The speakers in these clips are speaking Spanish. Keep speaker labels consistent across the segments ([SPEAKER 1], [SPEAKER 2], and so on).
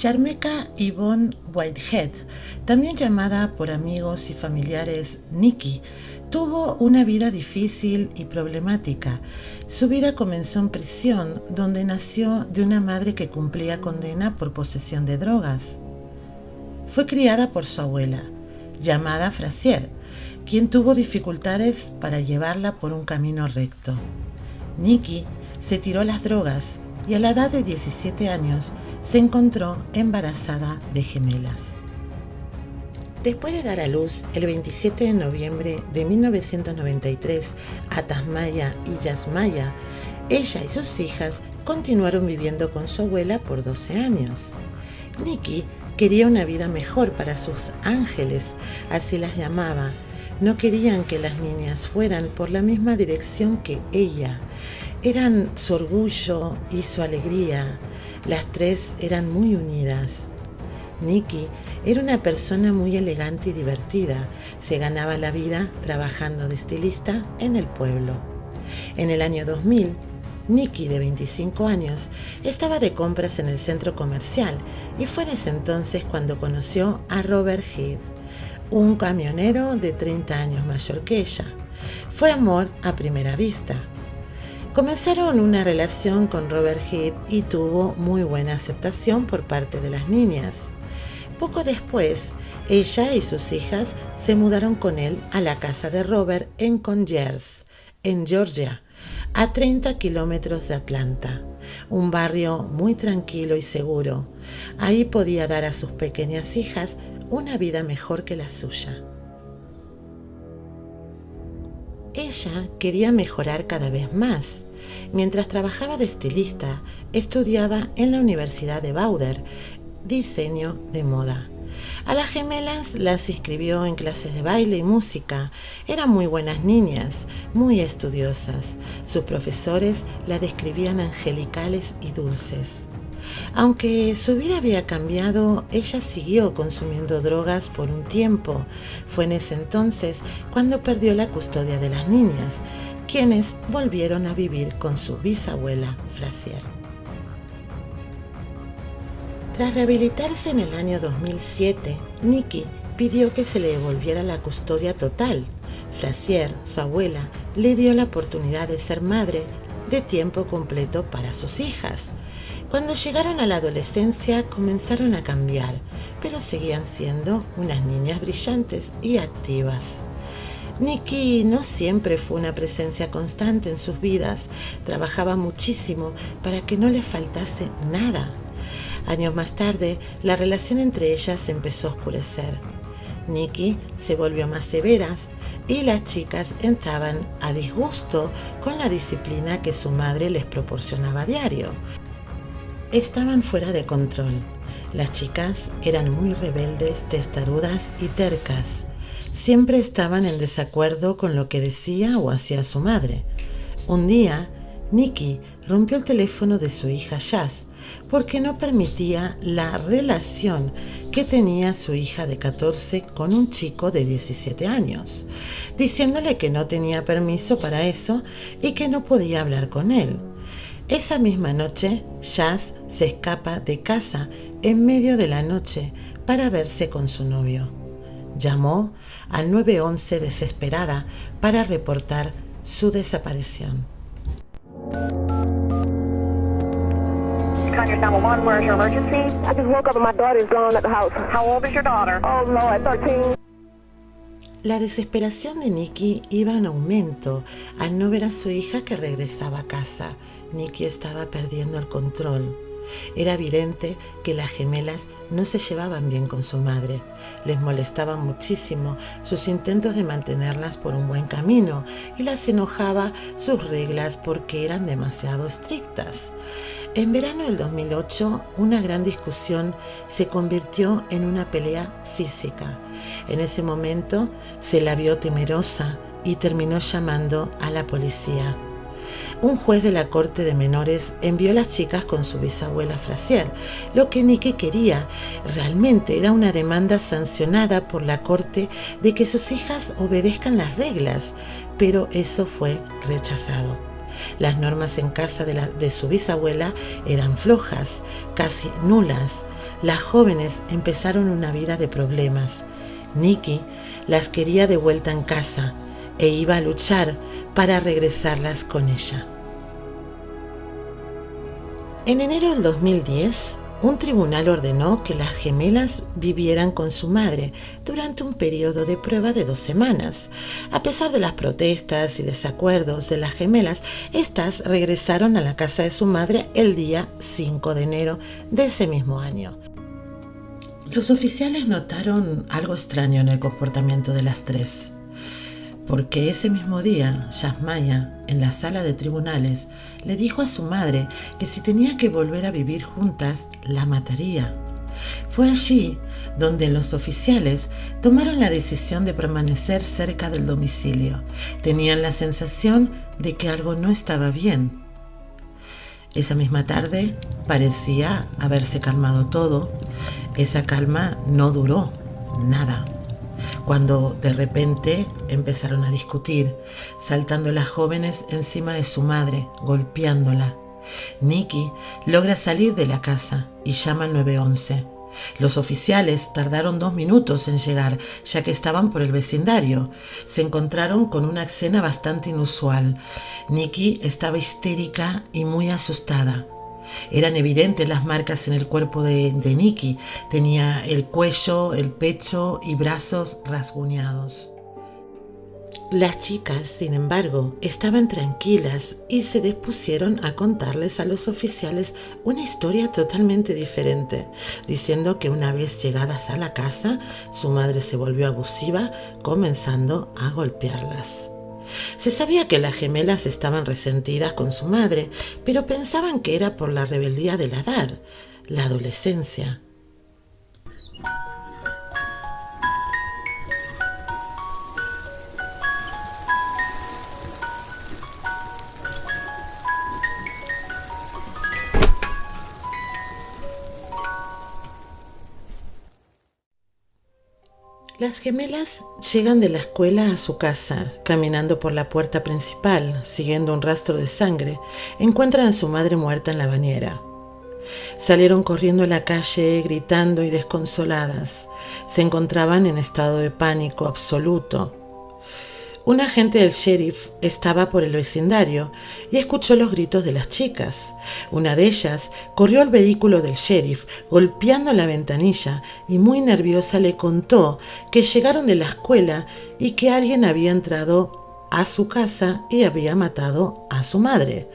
[SPEAKER 1] Yarmeka Yvonne Whitehead, también llamada por amigos y familiares Nikki, tuvo una vida difícil y problemática. Su vida comenzó en prisión, donde nació de una madre que cumplía condena por posesión de drogas. Fue criada por su abuela, llamada Frazier, quien tuvo dificultades para llevarla por un camino recto. Nikki se tiró a las drogas y a la edad de 17 años se encontró embarazada de gemelas. Después de dar a luz el 27 de noviembre de 1993 a Tasmaya y Yasmaya, ella y sus hijas continuaron viviendo con su abuela por 12 años. Nikki quería una vida mejor para sus ángeles, así las llamaba. No querían que las niñas fueran por la misma dirección que ella. Eran su orgullo y su alegría. Las tres eran muy unidas. Nikki era una persona muy elegante y divertida. Se ganaba la vida trabajando de estilista en el pueblo. En el año 2000, Nikki, de 25 años, estaba de compras en el centro comercial y fue en ese entonces cuando conoció a Robert Heath, un camionero de 30 años mayor que ella. Fue amor a primera vista. Comenzaron una relación con Robert Heath y tuvo muy buena aceptación por parte de las niñas. Poco después, ella y sus hijas se mudaron con él a la casa de Robert en Conyers, en Georgia, a 30 kilómetros de Atlanta, un barrio muy tranquilo y seguro. Ahí podía dar a sus pequeñas hijas una vida mejor que la suya. Ella quería mejorar cada vez más. Mientras trabajaba de estilista, estudiaba en la Universidad de Bauder, diseño de moda. A las gemelas las inscribió en clases de baile y música. Eran muy buenas niñas, muy estudiosas. Sus profesores las describían angelicales y dulces. Aunque su vida había cambiado, ella siguió consumiendo drogas por un tiempo. Fue en ese entonces cuando perdió la custodia de las niñas, quienes volvieron a vivir con su bisabuela Frazier. Tras rehabilitarse en el año 2007, Nikki pidió que se le devolviera la custodia total. Frazier, su abuela, le dio la oportunidad de ser madre de tiempo completo para sus hijas. Cuando llegaron a la adolescencia comenzaron a cambiar, pero seguían siendo unas niñas brillantes y activas. Nikki no siempre fue una presencia constante en sus vidas. Trabajaba muchísimo para que no les faltase nada. Años más tarde, la relación entre ellas empezó a oscurecer. Nikki se volvió más severa y las chicas entraban a disgusto con la disciplina que su madre les proporcionaba a diario. Estaban fuera de control. Las chicas eran muy rebeldes, testarudas y tercas. Siempre estaban en desacuerdo con lo que decía o hacía su madre. Un día, Nikki rompió el teléfono de su hija Jazz porque no permitía la relación que tenía su hija de 14 con un chico de 17 años, diciéndole que no tenía permiso para eso y que no podía hablar con él. Esa misma noche, Jazz se escapa de casa en medio de la noche para verse con su novio. Llamó al 911 desesperada para reportar su desaparición.
[SPEAKER 2] Conyers 911, where's your emergency?
[SPEAKER 3] I just woke up and my daughter is gone at the house.
[SPEAKER 2] How old is your daughter?
[SPEAKER 3] Oh, Lord, 13.
[SPEAKER 1] La desesperación de Nikki iba en aumento al no ver a su hija que regresaba a casa. Nikki estaba perdiendo el control. Era evidente que las gemelas no se llevaban bien con su madre. Les molestaban muchísimo sus intentos de mantenerlas por un buen camino y las enojaba sus reglas porque eran demasiado estrictas. En verano del 2008, una gran discusión se convirtió en una pelea física. En ese momento se la vio temerosa y terminó llamando a la policía. Un juez de la corte de menores envió a las chicas con su bisabuela Frazier. Lo que Nikki quería realmente era una demanda sancionada por la corte de que sus hijas obedezcan las reglas, pero eso fue rechazado. Las normas en casa de su bisabuela eran flojas, casi nulas. Las jóvenes empezaron una vida de problemas. Nikki las quería de vuelta en casa e iba a luchar para regresarlas con ella. En enero del 2010, un tribunal ordenó que las gemelas vivieran con su madre durante un periodo de prueba de 2 semanas. A pesar de las protestas y desacuerdos de las gemelas, estas regresaron a la casa de su madre el día 5 de enero de ese mismo año. Los oficiales notaron algo extraño en el comportamiento de las 3. Porque ese mismo día, Yasmaya, en la sala de tribunales, le dijo a su madre que si tenía que volver a vivir juntas, la mataría. Fue allí donde los oficiales tomaron la decisión de permanecer cerca del domicilio. Tenían la sensación de que algo no estaba bien. Esa misma tarde parecía haberse calmado todo. Esa calma no duró nada. Cuando de repente empezaron a discutir, saltando las jóvenes encima de su madre, golpeándola. Nikki logra salir de la casa y llama al 911. Los oficiales tardaron 2 minutos en llegar, ya que estaban por el vecindario. Se encontraron con una escena bastante inusual. Nikki estaba histérica y muy asustada. Eran evidentes las marcas en el cuerpo de Nikki. Tenía el cuello, el pecho y brazos rasguñados. Las chicas, sin embargo, estaban tranquilas y se dispusieron a contarles a los oficiales una historia totalmente diferente, diciendo que una vez llegadas a la casa, su madre se volvió abusiva, comenzando a golpearlas. Se sabía que las gemelas estaban resentidas con su madre, pero pensaban que era por la rebeldía de la edad, la adolescencia. Las gemelas llegan de la escuela a su casa, caminando por la puerta principal, siguiendo un rastro de sangre, encuentran a su madre muerta en la bañera. Salieron corriendo a la calle, gritando y desconsoladas. Se encontraban en estado de pánico absoluto. Un agente del sheriff estaba por el vecindario y escuchó los gritos de las chicas. Una de ellas corrió al vehículo del sheriff, golpeando la ventanilla, y muy nerviosa le contó que llegaron de la escuela y que alguien había entrado a su casa y había matado a su madre.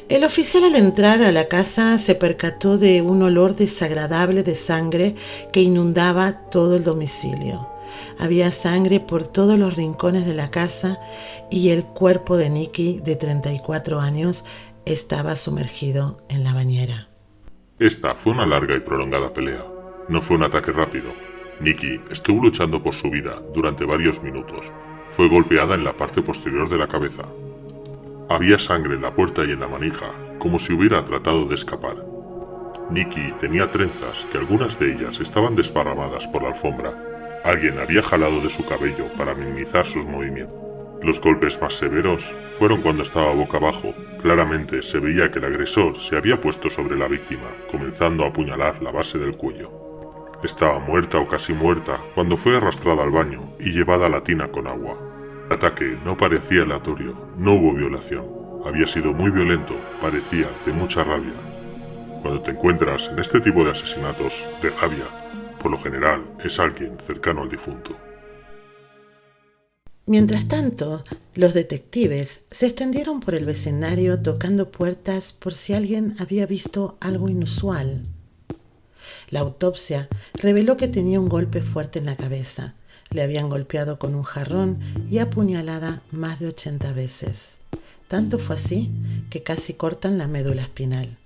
[SPEAKER 1] El oficial, al entrar a la casa, se percató de un olor desagradable de sangre que inundaba todo el domicilio. Había sangre por todos los rincones de la casa y el cuerpo de Nikki, de 34 años, estaba sumergido en la bañera.
[SPEAKER 4] Esta fue una larga y prolongada pelea. No fue un ataque rápido. Nikki estuvo luchando por su vida durante varios minutos. Fue golpeada en la parte posterior de la cabeza. Había sangre en la puerta y en la manija, como si hubiera tratado de escapar. Nikki tenía trenzas, que algunas de ellas estaban desparramadas por la alfombra. Alguien había jalado de su cabello para minimizar sus movimientos. Los golpes más severos fueron cuando estaba boca abajo. Claramente se veía que el agresor se había puesto sobre la víctima, comenzando a apuñalar la base del cuello. Estaba muerta o casi muerta cuando fue arrastrada al baño y llevada a la tina con agua. El ataque no parecía aleatorio, no hubo violación. Había sido muy violento, parecía de mucha rabia. Cuando te encuentras en este tipo de asesinatos de rabia, por lo general es alguien cercano al difunto.
[SPEAKER 1] Mientras tanto, los detectives se extendieron por el vecindario tocando puertas por si alguien había visto algo inusual. La autopsia reveló que tenía un golpe fuerte en la cabeza. Le habían golpeado con un jarrón y apuñalada más de 80 veces. Tanto fue así que casi cortan la médula espinal.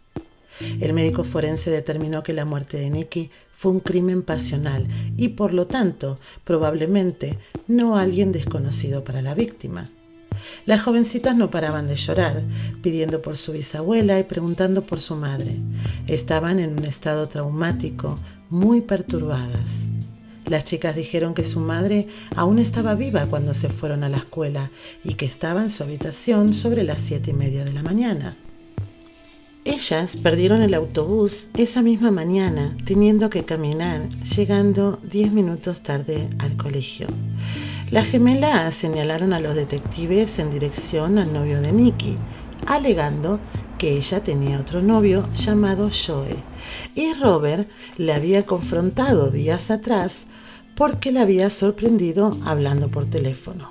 [SPEAKER 1] El médico forense determinó que la muerte de Nikki fue un crimen pasional y, por lo tanto, probablemente no alguien desconocido para la víctima. Las jovencitas no paraban de llorar, pidiendo por su bisabuela y preguntando por su madre. Estaban en un estado traumático, muy perturbadas. Las chicas dijeron que su madre aún estaba viva cuando se fueron a la escuela y que estaba en su habitación sobre las 7:30 de la mañana. Ellas perdieron el autobús esa misma mañana, teniendo que caminar, llegando 10 minutos tarde al colegio. Las gemelas señalaron a los detectives en dirección al novio de Nikki, alegando que ella tenía otro novio llamado Joe, y Robert la había confrontado días atrás porque la había sorprendido hablando por teléfono.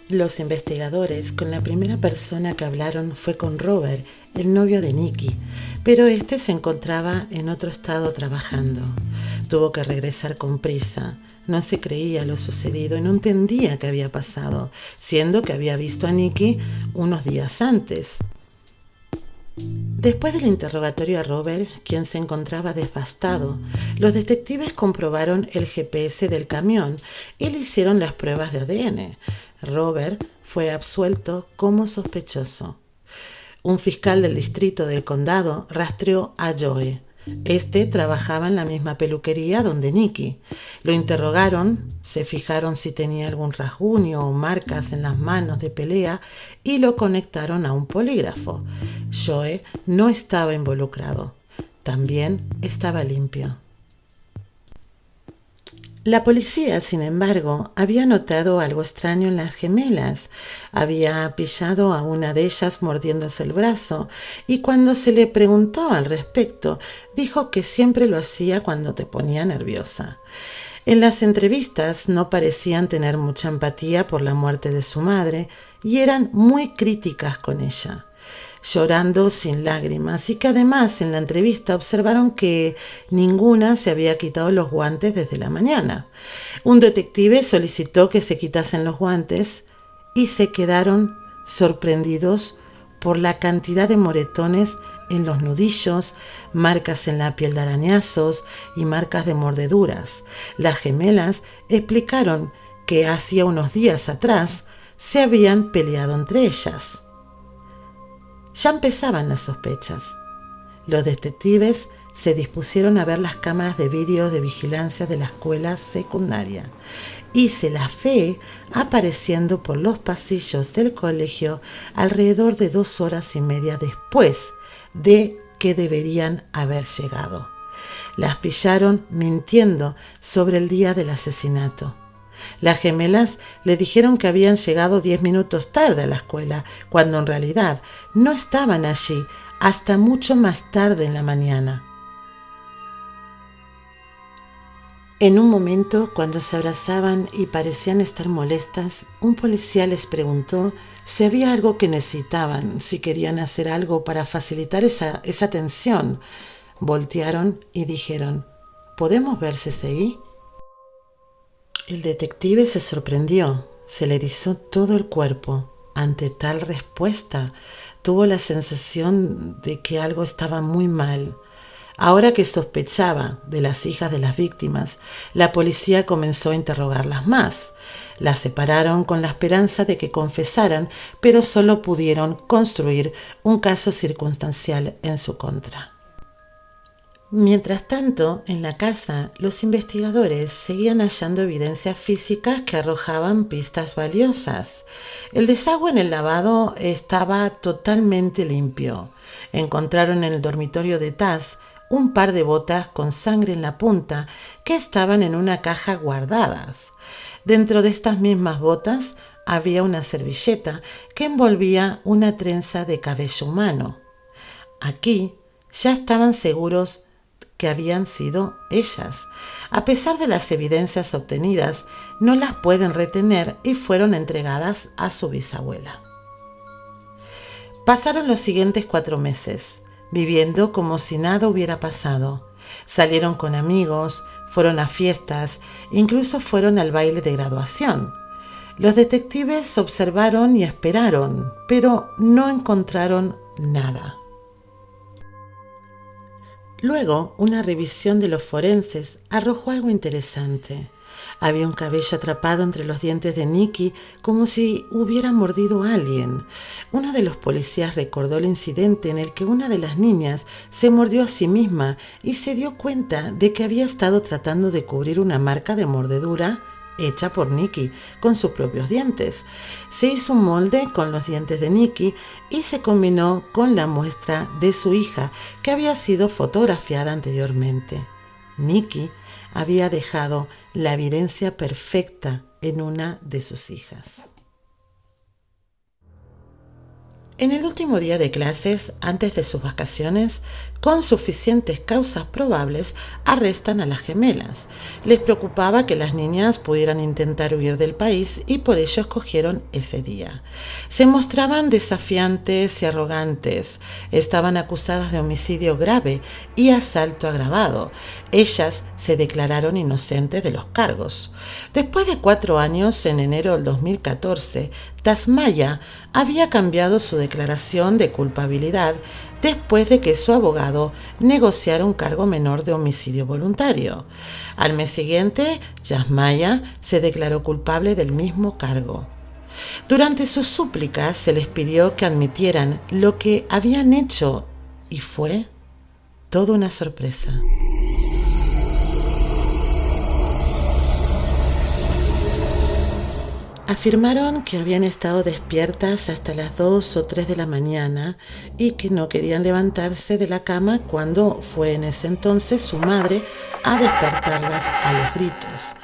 [SPEAKER 1] Los investigadores con la primera persona que hablaron fue con Robert, el novio de Nikki, pero este se encontraba en otro estado trabajando. Tuvo que regresar con prisa. No se creía lo sucedido y no entendía qué había pasado, siendo que había visto a Nikki unos días antes. Después del interrogatorio a Robert, quien se encontraba devastado, los detectives comprobaron el GPS del camión y le hicieron las pruebas de ADN. Robert fue absuelto como sospechoso. Un fiscal del distrito del condado rastreó a Joe. Este trabajaba en la misma peluquería donde Nikki. Lo interrogaron, se fijaron si tenía algún rasguño o marcas en las manos de pelea y lo conectaron a un polígrafo. Joe no estaba involucrado. También estaba limpio. La policía, sin embargo, había notado algo extraño en las gemelas. Había pillado a una de ellas mordiéndose el brazo y cuando se le preguntó al respecto, dijo que siempre lo hacía cuando te ponía nerviosa. En las entrevistas no parecían tener mucha empatía por la muerte de su madre y eran muy críticas con ella, llorando sin lágrimas, y que además en la entrevista observaron que ninguna se había quitado los guantes desde la mañana. Un detective solicitó que se quitasen los guantes y se quedaron sorprendidos por la cantidad de moretones en los nudillos, marcas en la piel de arañazos y marcas de mordeduras. Las gemelas explicaron que hacía unos días atrás se habían peleado entre ellas. Ya empezaban las sospechas. Los detectives se dispusieron a ver las cámaras de vídeo de vigilancia de la escuela secundaria y se las ve apareciendo por los pasillos del colegio alrededor de 2 horas y media después de que deberían haber llegado. Las pillaron mintiendo sobre el día del asesinato. Las gemelas le dijeron que habían llegado 10 minutos tarde a la escuela, cuando en realidad no estaban allí hasta mucho más tarde en la mañana. En un momento, cuando se abrazaban y parecían estar molestas, un policía les preguntó si había algo que necesitaban, si querían hacer algo para facilitar esa tensión. Voltearon y dijeron: ¿podemos ver CSI? El detective se sorprendió, se le erizó todo el cuerpo. Ante tal respuesta, tuvo la sensación de que algo estaba muy mal. Ahora que sospechaba de las hijas de las víctimas, la policía comenzó a interrogarlas más. Las separaron con la esperanza de que confesaran, pero solo pudieron construir un caso circunstancial en su contra. Mientras tanto, en la casa, los investigadores seguían hallando evidencias físicas que arrojaban pistas valiosas. El desagüe en el lavado estaba totalmente limpio. Encontraron en el dormitorio de Taz un par de botas con sangre en la punta que estaban en una caja guardadas. Dentro de estas mismas botas había una servilleta que envolvía una trenza de cabello humano. Aquí ya estaban seguros que habían sido ellas. A pesar de las evidencias obtenidas, no las pueden retener y fueron entregadas a su bisabuela. Pasaron los siguientes 4 meses, viviendo como si nada hubiera pasado. Salieron con amigos, fueron a fiestas, incluso fueron al baile de graduación. Los detectives observaron y esperaron, pero no encontraron nada. Luego, una revisión de los forenses arrojó algo interesante. Había un cabello atrapado entre los dientes de Nikki, como si hubiera mordido a alguien. Uno de los policías recordó el incidente en el que una de las niñas se mordió a sí misma y se dio cuenta de que había estado tratando de cubrir una marca de mordedura hecha por Nikki con sus propios dientes. Se hizo un molde con los dientes de Nikki y se combinó con la muestra de su hija, que había sido fotografiada anteriormente. Nikki había dejado la evidencia perfecta en una de sus hijas. En el último día de clases, antes de sus vacaciones, con suficientes causas probables, arrestan a las gemelas. Les preocupaba que las niñas pudieran intentar huir del país y por ello escogieron ese día. Se mostraban desafiantes y arrogantes. Estaban acusadas de homicidio grave y asalto agravado. Ellas se declararon inocentes de los cargos. Después de 4 años, en enero del 2014, Tasmaya había cambiado su declaración de culpabilidad después de que su abogado negociara un cargo menor de homicidio voluntario. Al mes siguiente, Tasmaya se declaró culpable del mismo cargo. Durante sus súplicas se les pidió que admitieran lo que habían hecho y fue toda una sorpresa. Afirmaron que habían estado despiertas hasta las 2 o 3 de la mañana y que no querían levantarse de la cama cuando fue en ese entonces su madre a despertarlas a los gritos.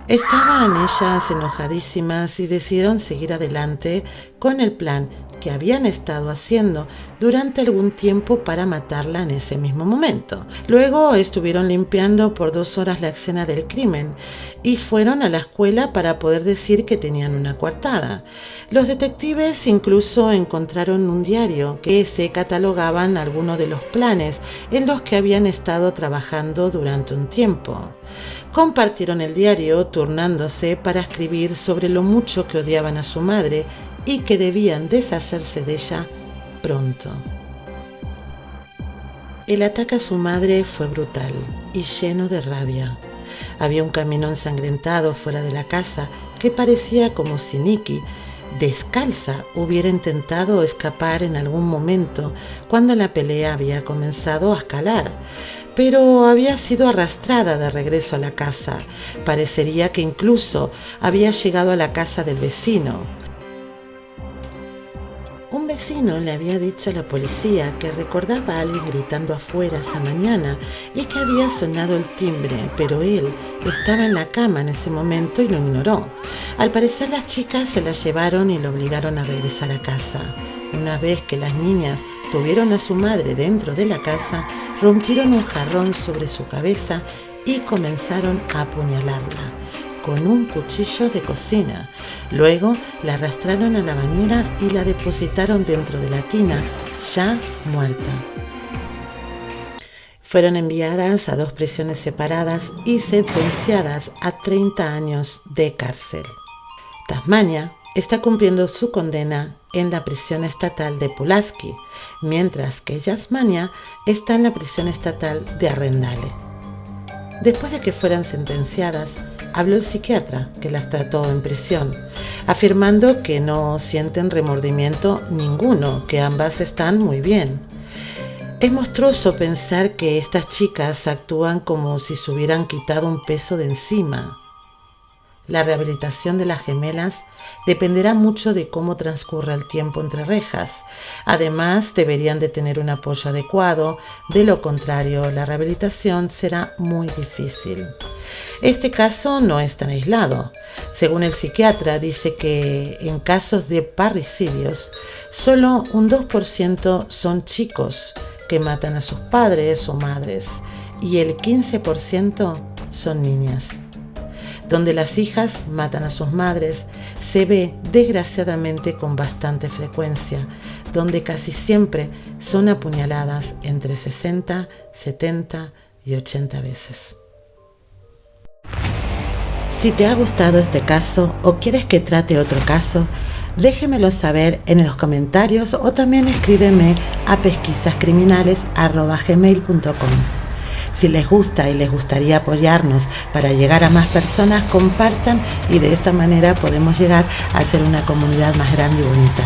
[SPEAKER 1] Estaban ellas enojadísimas y decidieron seguir adelante con el plan que habían estado haciendo durante algún tiempo para matarla en ese mismo momento. Luego estuvieron limpiando por 2 horas la escena del crimen y fueron a la escuela para poder decir que tenían una coartada. Los detectives incluso encontraron un diario que se catalogaban algunos de los planes en los que habían estado trabajando durante un tiempo. Compartieron el diario turnándose para escribir sobre lo mucho que odiaban a su madre y que debían deshacerse de ella pronto. El ataque a su madre fue brutal y lleno de rabia. Había un camino ensangrentado fuera de la casa que parecía como si Nikki, descalza, hubiera intentado escapar en algún momento cuando la pelea había comenzado a escalar, pero había sido arrastrada de regreso a la casa. Parecería que incluso había llegado a la casa del vecino. Un vecino le había dicho a la policía que recordaba a alguien gritando afuera esa mañana y que había sonado el timbre, pero él estaba en la cama en ese momento y lo ignoró. Al parecer las chicas se la llevaron y lo obligaron a regresar a casa. Una vez que las niñas tuvieron a su madre dentro de la casa, rompieron un jarrón sobre su cabeza y comenzaron a apuñalarla con un cuchillo de cocina. Luego la arrastraron a la bañera y la depositaron dentro de la tina, ya muerta. Fueron enviadas a 2 prisiones separadas y sentenciadas a 30 años de cárcel. Tasmania está cumpliendo su condena en la prisión estatal de Pulaski, mientras que Tasmania está en la prisión estatal de Arrendale. Después de que fueran sentenciadas, habló el psiquiatra que las trató en prisión, afirmando que no sienten remordimiento ninguno, que ambas están muy bien. Es monstruoso pensar que estas chicas actúan como si se hubieran quitado un peso de encima. La rehabilitación de las gemelas dependerá mucho de cómo transcurra el tiempo entre rejas. Además, deberían de tener un apoyo adecuado, de lo contrario, la rehabilitación será muy difícil. Este caso no es tan aislado. Según el psiquiatra, dice que en casos de parricidios, solo un 2% son chicos que matan a sus padres o madres. y el 15% son niñas. Donde las hijas matan a sus madres, se ve desgraciadamente con bastante frecuencia, donde casi siempre son apuñaladas entre 60, 70 y 80 veces. Si te ha gustado este caso o quieres que trate otro caso, déjemelo saber en los comentarios o también escríbeme a pesquisascriminales@gmail.com. Si les gusta y les gustaría apoyarnos para llegar a más personas, compartan y de esta manera podemos llegar a ser una comunidad más grande y bonita.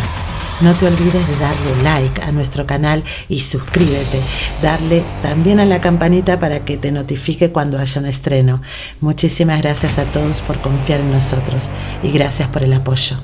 [SPEAKER 1] No te olvides de darle like a nuestro canal y suscríbete. Darle también a la campanita para que te notifique cuando haya un estreno. Muchísimas gracias a todos por confiar en nosotros y gracias por el apoyo.